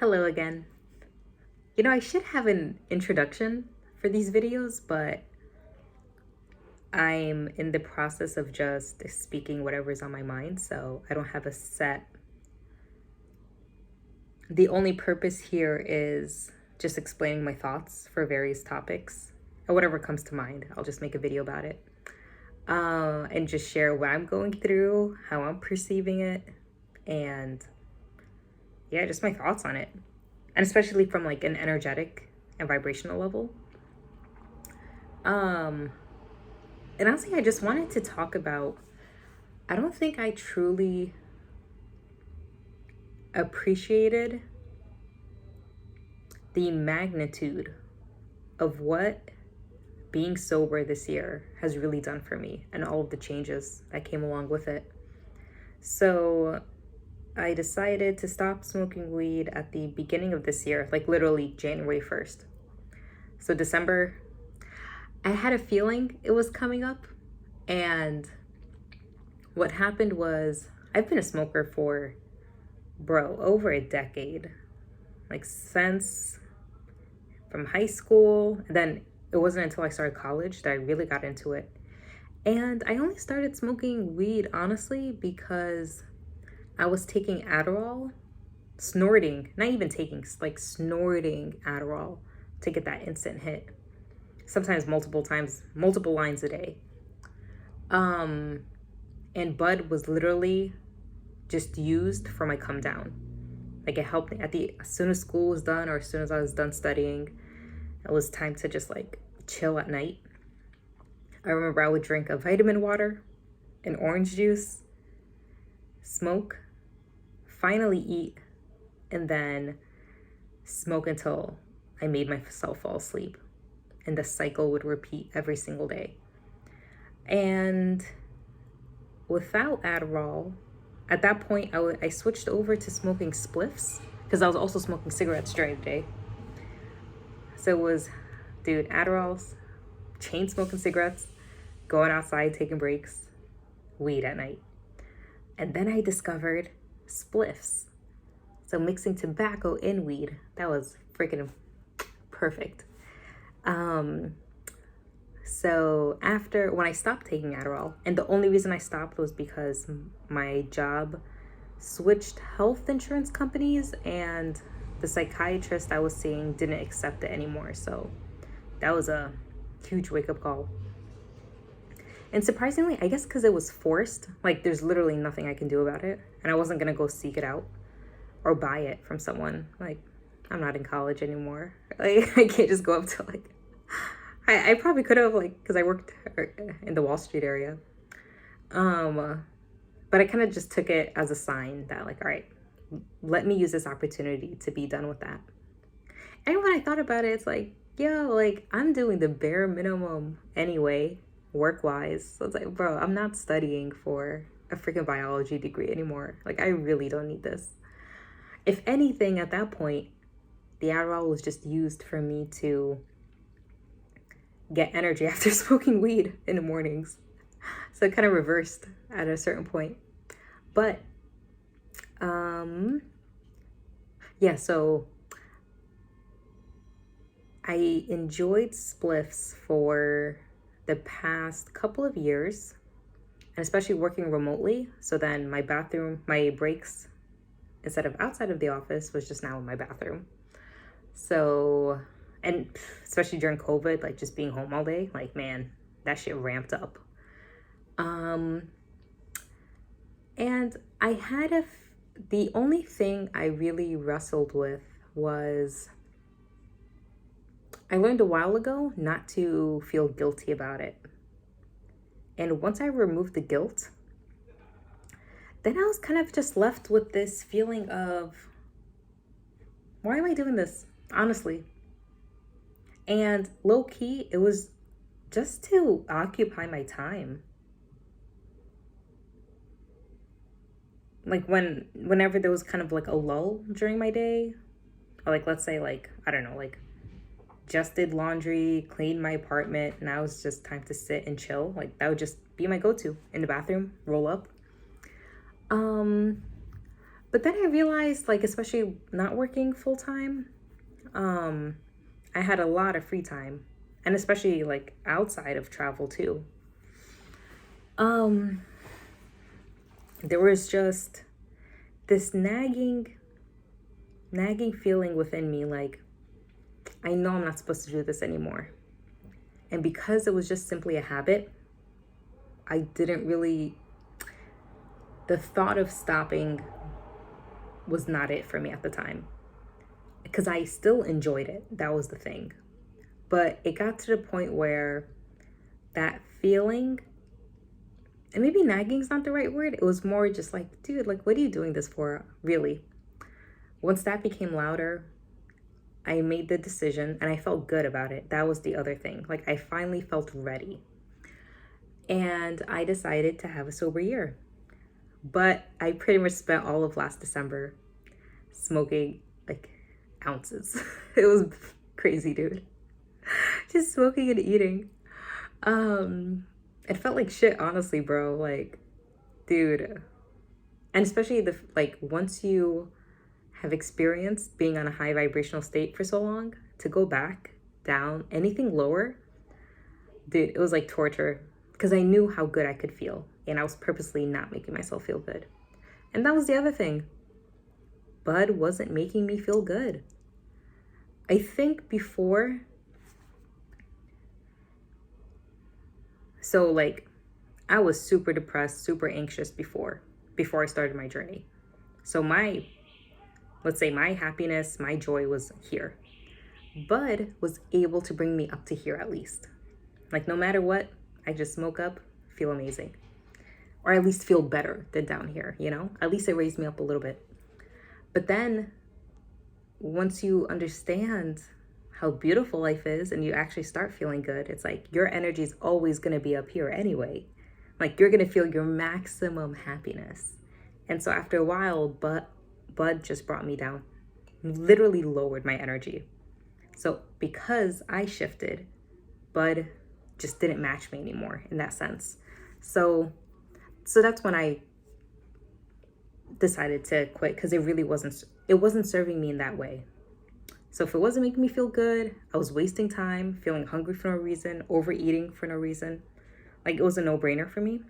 Hello again. I should have an introduction for these videos, but I'm in the process of just speaking whatever's on my mind, so I don't have a set. The only purpose here is just explaining my thoughts for various topics, or whatever comes to mind. I'll just make a video about it. And just share what I'm going through, how I'm perceiving it, and yeah, just my thoughts on it. And especially from like an energetic and vibrational level. And honestly, I just wanted to talk about, I don't think I truly appreciated the magnitude of what being sober this year has really done for me and all of the changes that came along with it. So I decided to stop smoking weed at the beginning of this year, like literally January 1st. So December, I had a feeling it was coming up. And what happened was, I've been a smoker for, over a decade. Like since from high school. And then it wasn't until I started college that I really got into it. And I only started smoking weed, honestly, because I was taking Adderall, snorting, not even taking, like snorting Adderall to get that instant hit. Sometimes multiple lines a day. And bud was literally just used for my come down. Like it helped me as soon as school was done, or as soon as I was done studying, it was time to just like chill at night. I remember I would drink a vitamin water, an orange juice, smoke, finally eat, and then smoke until I made myself fall asleep. And the cycle would repeat every single day. And without Adderall, at that point, I switched over to smoking spliffs because I was also smoking cigarettes during the day. So it was, Adderalls, chain smoking cigarettes, going outside, taking breaks, weed at night. And then I discovered spliffs. So mixing tobacco in weed, that was freaking perfect. So when I stopped taking Adderall, and the only reason I stopped was because my job switched health insurance companies, and the psychiatrist I was seeing didn't accept it anymore. So that was a huge wake-up call. And surprisingly, I guess because it was forced, like there's literally nothing I can do about it, and I wasn't gonna go seek it out or buy it from someone. Like, I'm not in college anymore. Like, I can't just go up to like, I probably could have, like, because I worked in the Wall Street area. But I kind of just took it as a sign that, like, all right, let me use this opportunity to be done with that. And when I thought about it, it's like, like, I'm doing the bare minimum anyway, work-wise. So it's like, bro, I'm not studying for a freaking biology degree anymore. Like, I really don't need this. If anything, at that point, the Adderall was just used for me to get energy after smoking weed in the mornings. So it kind of reversed at a certain point. But so I enjoyed spliffs for the past couple of years, and especially working remotely. So then my breaks, instead of outside of the office, was just now in my bathroom. So, and especially during COVID, like just being home all day, like, man, that shit ramped up. And I had the only thing I really wrestled with was, I learned a while ago not to feel guilty about it. And once I removed the guilt, then I was kind of just left with this feeling of, why am I doing this? Honestly. And low key, it was just to occupy my time. Like whenever there was kind of like a lull during my day, or like, let's say, like, I don't know, like just did laundry, cleaned my apartment, now it's just time to sit and chill. Like that would just be my go-to in the bathroom, roll up. But then I realized, like, especially not working full time, I had a lot of free time, and especially like outside of travel too. Um, there was just this nagging feeling within me, like, I know I'm not supposed to do this anymore. And because it was just simply a habit, I didn't really, the thought of stopping was not it for me at the time. Because I still enjoyed it. That was the thing. But it got to the point where that feeling, and maybe nagging is not the right word, it was more just like, dude, like, what are you doing this for, really? Once that became louder, I made the decision and I felt good about it. That was the other thing. Like, I finally felt ready. And I decided to have a sober year. But I pretty much spent all of last December smoking like ounces. It was crazy, dude. Just smoking and eating. It felt like shit, honestly, bro. Like, dude. And especially once you have experienced being on a high vibrational state for so long, to go back down anything lower, dude, it was like torture, because I knew how good I could feel and I was purposely not making myself feel good. And that was the other thing. Bud wasn't making me feel good. I think before, so like, I was super depressed, super anxious before I started my journey. So let's say my happiness, my joy was here. Bud was able to bring me up to here at least. Like, no matter what, I just smoke up, feel amazing. Or at least feel better than down here, you know? At least it raised me up a little bit. But then, once you understand how beautiful life is and you actually start feeling good, it's like your energy is always going to be up here anyway. Like, you're going to feel your maximum happiness. And so after a while, Bud just brought me down, literally lowered my energy. So because I shifted, Bud just didn't match me anymore in that sense. So that's when I decided to quit, because it wasn't serving me in that way. So if it wasn't making me feel good, I was wasting time, feeling hungry for no reason, overeating for no reason. Like, it was a no-brainer for me.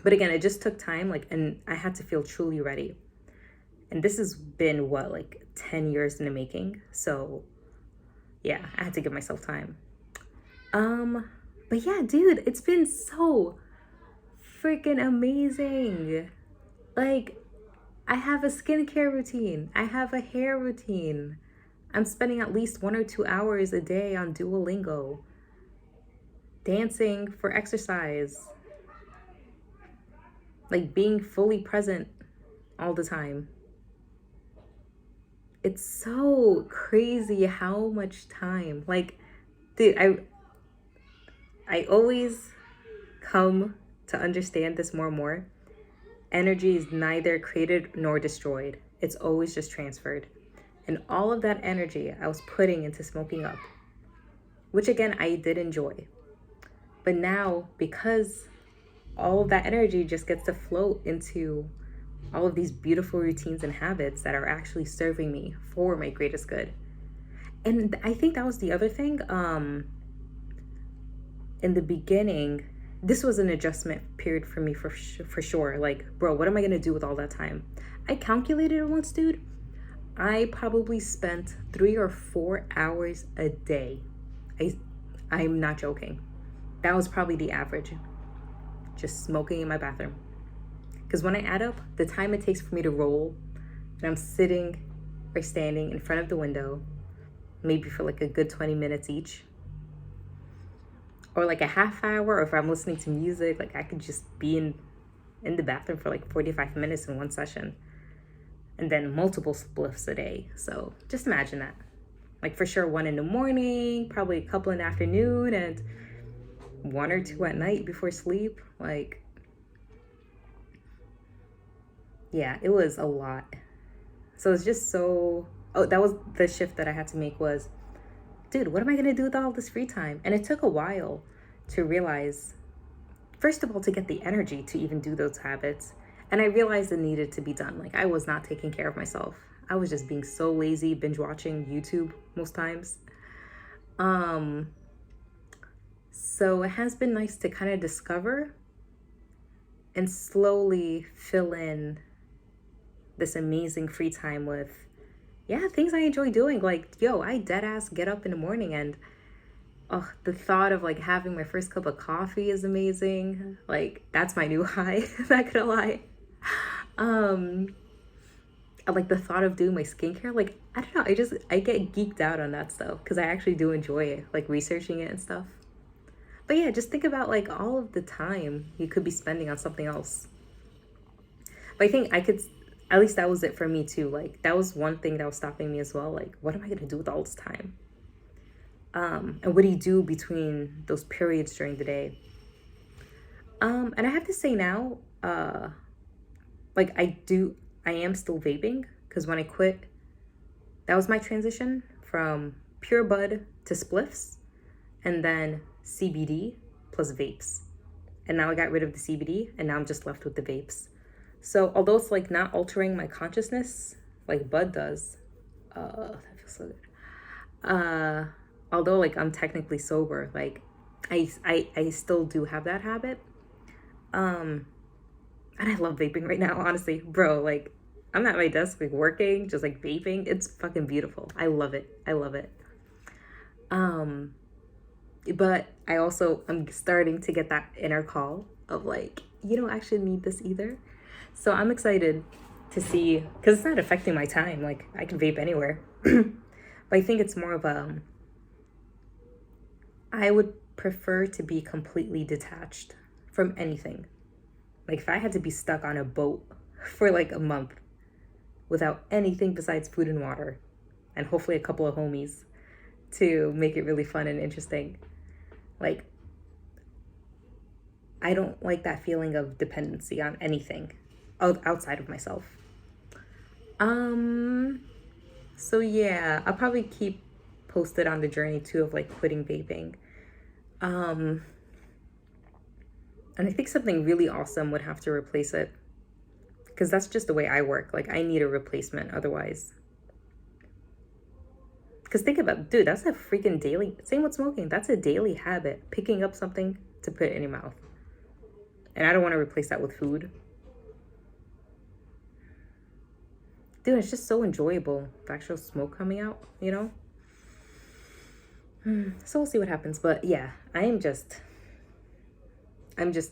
But again, it just took time, and I had to feel truly ready. And this has been 10 years in the making. So yeah, I had to give myself time. But yeah, dude, it's been so freaking amazing. Like, I have a skincare routine. I have a hair routine. I'm spending at least 1 or 2 hours a day on Duolingo. Dancing for exercise. Like, being fully present all the time. It's so crazy how much time. Like, dude, I always come to understand this more and more. Energy is neither created nor destroyed. It's always just transferred. And all of that energy I was putting into smoking up, which again, I did enjoy. But now, because all of that energy just gets to float into all of these beautiful routines and habits that are actually serving me for my greatest good. And I think that was the other thing. In the beginning, this was an adjustment period for me for sure. Like, bro, what am I gonna do with all that time? I calculated it once, dude. I probably spent 3 or 4 hours a day. I'm not joking. That was probably the average. Just smoking in my bathroom. Because when I add up the time it takes for me to roll, and I'm sitting or standing in front of the window, maybe for like a good 20 minutes each, or like a half hour, or if I'm listening to music, like I could just be in the bathroom for like 45 minutes in one session, and then multiple spliffs a day. So just imagine that. Like, for sure 1 in the morning, probably a couple in the afternoon, and 1 or 2 at night before sleep. Like, yeah, it was a lot. So it's just that was the shift that I had to make was, dude, what am I going to do with all this free time? And it took a while to realize, first of all, to get the energy to even do those habits. And I realized it needed to be done. Like, I was not taking care of myself. I was just being so lazy, binge watching YouTube most times. So it has been nice to kind of discover and slowly fill in this amazing free time with, yeah, things I enjoy doing. Like, yo, I dead ass get up in the morning and oh, the thought of like having my first cup of coffee is amazing. Like, that's my new high, not gonna lie. I like the thought of doing my skincare. Like, I don't know, I get geeked out on that stuff because I actually do enjoy it, like researching it and stuff. But yeah, just think about like all of the time you could be spending on something else. But I think I could, at least that was it for me too. Like, that was one thing that was stopping me as well. Like, what am I gonna do with all this time? And what do you do between those periods during the day? And I have to say now, like I am still vaping because when I quit, that was my transition from pure bud to spliffs and then CBD plus vapes. And now I got rid of the CBD and now I'm just left with the vapes. So although it's like not altering my consciousness like bud does, that feels so good. Although like I'm technically sober, like I still do have that habit. And I love vaping right now, honestly, bro. Like, I'm at my desk like working, just like vaping. It's fucking beautiful. I love it. I love it. But I'm starting to get that inner call of like, you don't actually need this either. So I'm excited to see, because it's not affecting my time. Like, I can vape anywhere. But I think it's more of I would prefer to be completely detached from anything. Like, if I had to be stuck on a boat for like a month without anything besides food and water, and hopefully a couple of homies to make it really fun and interesting, like, I don't like that feeling of dependency on anything outside of myself. So yeah, I'll probably keep posted on the journey too of like quitting vaping. And I think something really awesome would have to replace it. Because that's just the way I work. Like, I need a replacement otherwise. Because think about it, dude, that's a freaking daily, same with smoking. That's a daily habit, picking up something to put in your mouth. And I don't want to replace that with food. Dude, it's just so enjoyable, the actual smoke coming out, you know? So we'll see what happens. But yeah, I'm just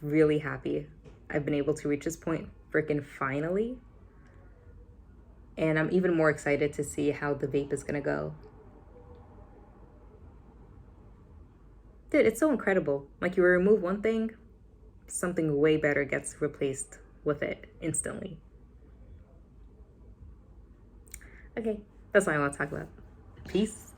really happy I've been able to reach this point freaking finally. And I'm even more excited to see how the vape is gonna go. Dude, it's so incredible. Like, you remove one thing, something way better gets replaced with it instantly. Okay, that's all I want to talk about. Peace.